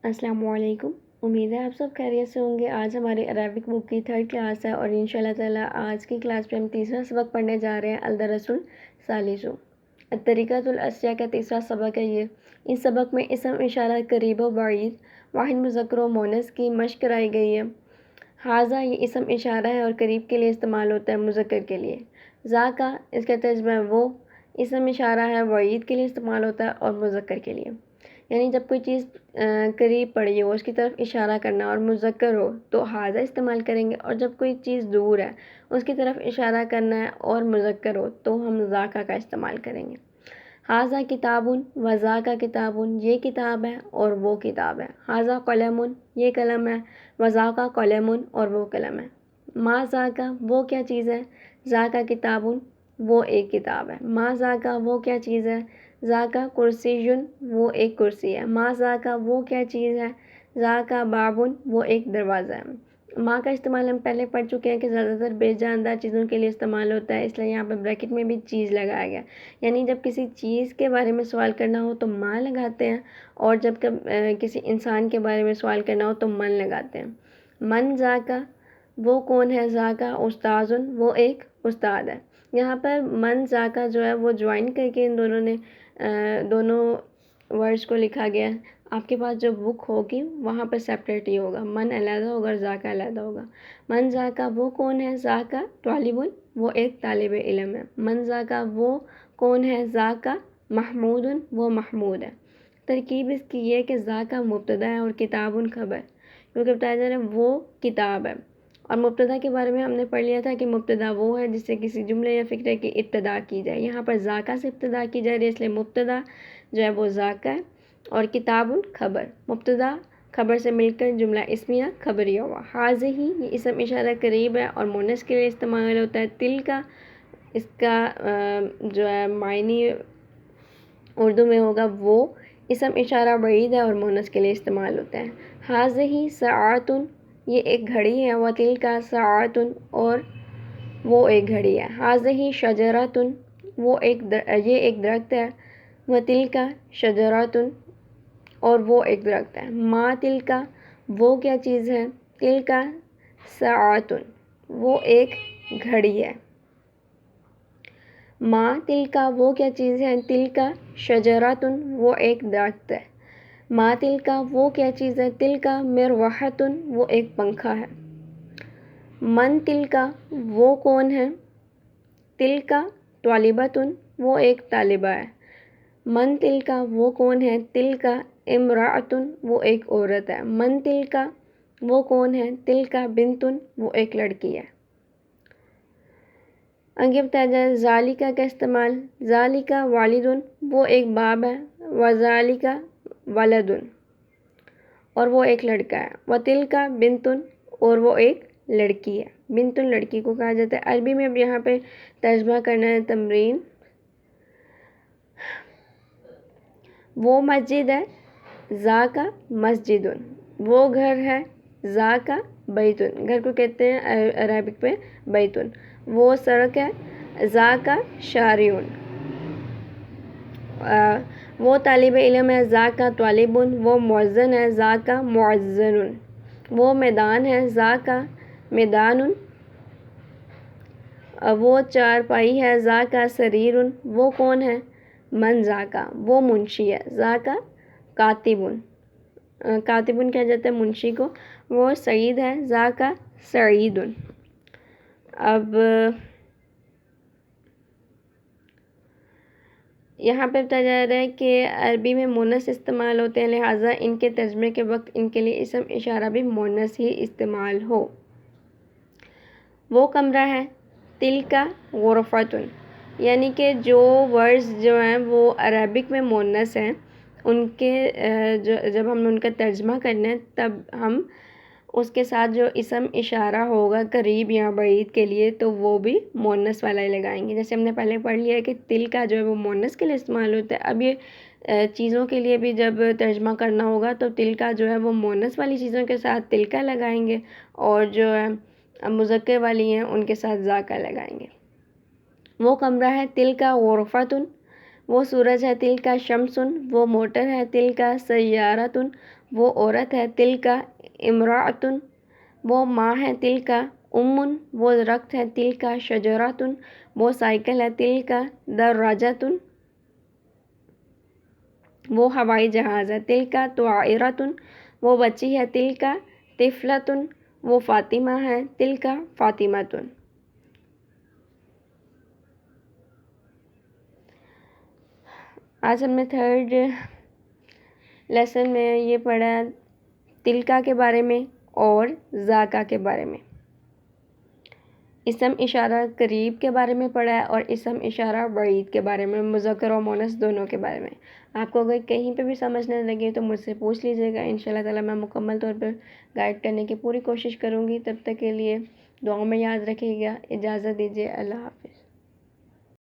السلام علیکم۔ امید ہے آپ سب خیریت سے ہوں گے۔ آج ہماری عربک بک کی 3rd کلاس ہے اور انشاءاللہ تعالی آج کی کلاس میں ہم تیسرا سبق پڑھنے جا رہے ہیں الدرس الثالث الطریقۃ الاشیاء کا تیسرا سبق ہے یہ۔ اس سبق میں اسم اشارہ قریب و بعید واحد مذکر و مؤنث کی مشق کرائی گئی ہے۔ ھذا یہ اسم اشارہ ہے اور قریب کے لیے استعمال ہوتا ہے مذکر کے لیے۔ ذاکا اس کا ترجمہ ہے وہ اسم اشارہ ہے، بعید کے لیے استعمال ہوتا ہے اور مذکر کے لیے۔ یعنی جب کوئی چیز قریب پڑی ہو اس کی طرف اشارہ کرنا اور مذکر ہو تو ھذا استعمال کریں گے، اور جب کوئی چیز دور ہے اس کی طرف اشارہ کرنا ہے اور مذکر ہو تو ہم ذاکا کا استعمال کریں گے۔ ھذا کتاب و ذاکا کتاب، یہ کتاب ہے اور وہ کتاب ہے۔ ھذا قلم، یہ قلم ہے، و ذاکا قلم، اور وہ قلم ہے۔ ما ذاکا، وہ کیا چیز ہے، ذاکا کتاب، وہ ایک کتاب ہے۔ ما ذاکا، وہ کیا چیز ہے، ذاکا کرسی، وہ ایک کرسی ہے۔ ما ذاکا، وہ کیا چیز ہے، ذاکا باب، وہ ایک دروازہ ہے۔ ما کا استعمال ہم پہلے پڑھ چکے ہیں کہ زیادہ تر بے جاندار چیزوں کے لیے استعمال ہوتا ہے، اس لیے یہاں پہ بریکٹ میں بھی چیز لگایا گیا، یعنی جب کسی چیز کے بارے میں سوال کرنا ہو تو ما لگاتے ہیں، اور جب کسی انسان کے بارے میں سوال کرنا ہو تو من لگاتے ہیں۔ من ذاکا، وہ کون ہے، ذاکا استاذ، وہ ایک استاد ہے۔ یہاں پر من ذاکا جو ہے وہ جوائن کر کے ان دونوں ورڈز کو لکھا گیا ہے۔ آپ کے پاس جو بک ہوگی وہاں پر سیپریٹ ہی ہوگا، من علیحدہ ہوگا اور ذاکا علیحدہ ہوگا۔ من ذاکا، وہ کون ہے، ذاکا طالب، وہ ایک طالب علم ہے۔ من ذاکا، وہ کون ہے، ذاکا محمود، وہ محمود ہے۔ ترکیب اس کی یہ کہ ذاکا مبتدا ہے اور کتاب خبر، کیونکہ بتایا جا رہا ہے وہ کتاب ہے، اور مبتدا کے بارے میں ہم نے پڑھ لیا تھا کہ مبتدا وہ ہے جس سے کسی جملے یا فقرے کی ابتدا کی جائے۔ یہاں پر ذاکا سے ابتدا کی جا رہی ہے، اس لیے مبتدا جو ہے وہ ذاکا ہے، اور کتاب خبر، مبتدا خبر سے مل کر جملہ اسمیہ خبریہ ہوا۔ ھذہ، یہ اسم اشارہ قریب ہے اور مؤنث کے لیے استعمال ہوتا ہے۔ تل کا، اس کا جو ہے معنی اردو میں ہوگا وہ اسم اشارہ بعید ہے اور مؤنث کے لیے استعمال ہوتا ہے۔ ھذہ ساعۃ، یہ ایک گھڑی ہے، وتلک ساعۃ، اور وہ ایک گھڑی ہے۔ ھذہ شجرۃ، یہ ایک درخت ہے، وتلک شجرۃ، اور وہ ایک درخت ہے۔ ما تلک، وہ کیا چیز ہے، تلک ساعۃ، وہ ایک گھڑی ہے۔ ما تلک، وہ کیا چیز ہے، تلک شجرۃ، وہ ایک درخت ہے۔ ما تلک، وہ کیا چیز ہے، تلک مروحۃ، وہ ایک پنکھا ہے۔ من تلک، وہ کون ہے، تلک طالبۃ، وہ ایک طالبہ ہے۔ من تلک، وہ کون ہے، تلک امرأۃ، وہ ایک عورت ہے۔ من تلک، وہ کون ہے، تلک بنت، وہ ایک لڑکی ہے۔ آگے بتایا جائے ذالک کا استعمال۔ ذالک والد، وہ ایک باپ ہے، وذالک ولد، اور وہ ایک لڑکا ہے۔ وتلک بنت، اور وہ ایک لڑکی ہے۔ بنت لڑکی کو کہا جاتا ہے۔ عربی میں اب یہاں پہ ترجمہ کرنا ہے تمرین۔ وہ مسجد ہے، ذاک مسجد، وہ گھر ہے، ذاک بیت، گھر کو کہتے ہیں عربک پہ بیت۔ وہ سڑک ہے، ذاک شارع، وہ طالب علم ہے، ذاک طالب، وہ مؤذن ہے، ذاک مؤذن، وہ میدان ہے، ذاک میدان، وہ چارپائی ہے، ذاک سریر، وہ کون ہے، من ذاک، وہ منشی ہے، ذاک کاتب، کاتب کہا جاتا ہے منشی کو، وہ سعید ہے، ذاک سعید۔ اب یہاں پہ بتایا جا رہا ہے کہ عربی میں مؤنث استعمال ہوتے ہیں، لہٰذا ان کے ترجمے کے وقت ان کے لیے اسم اشارہ بھی مؤنث ہی استعمال ہو۔ وہ کمرہ ہے، تلک غرفۃ، یعنی کہ جو ورڈز جو ہیں وہ عربک میں مؤنث ہیں، ان کے جب ہم نے ان کا ترجمہ کرنا ہے تب ہم اس کے ساتھ جو اسم اشارہ ہوگا قریب یا بعید کے لیے تو وہ بھی مؤنث والا ہی لگائیں گے۔ جیسے ہم نے پہلے پڑھ لیا ہے کہ تل کا جو ہے وہ مؤنث کے لیے استعمال ہوتا ہے، اب یہ چیزوں کے لیے بھی جب ترجمہ کرنا ہوگا تو تل کا جو ہے وہ مؤنث والی چیزوں کے ساتھ تل کا لگائیں گے، اور جو ہے مذکر والی ہیں ان کے ساتھ ذاکا لگائیں گے۔ وہ کمرہ ہے، تل کا غرفۃ، وہ سورج ہے، تل کا شمس، وہ موٹر ہے، تل کا سیارۃ، وہ عورت ہے، تلک امرأۃ وہ ماں ہے، تلک ام وہ درخت ہے، تلک شجرۃ وہ سائیکل ہے، تلک دراجۃ وہ ہوائی جہاز ہے، تلک طائرۃ وہ بچی ہے، تلک طفلۃ وہ فاطمہ ہے، تلک فاطمۃ۔ آج ہم نے تھرڈ لیسن میں یہ پڑھا تلکا کے بارے میں اور ذاکا کے بارے میں، اسم اشارہ قریب کے بارے میں پڑھا ہے اور اسم اشارہ بعید کے بارے میں، مذکر و مؤنث دونوں کے بارے میں۔ آپ کو اگر کہیں پہ بھی سمجھ نہ لگے تو مجھ سے پوچھ لیجیے گا، انشاءاللہ تعالیٰ میں مکمل طور پر گائیڈ کرنے کی پوری کوشش کروں گی۔ تب تک کے لیے دعاؤں میں یاد رکھیے گا۔ اجازت دیجیے، اللہ حافظ۔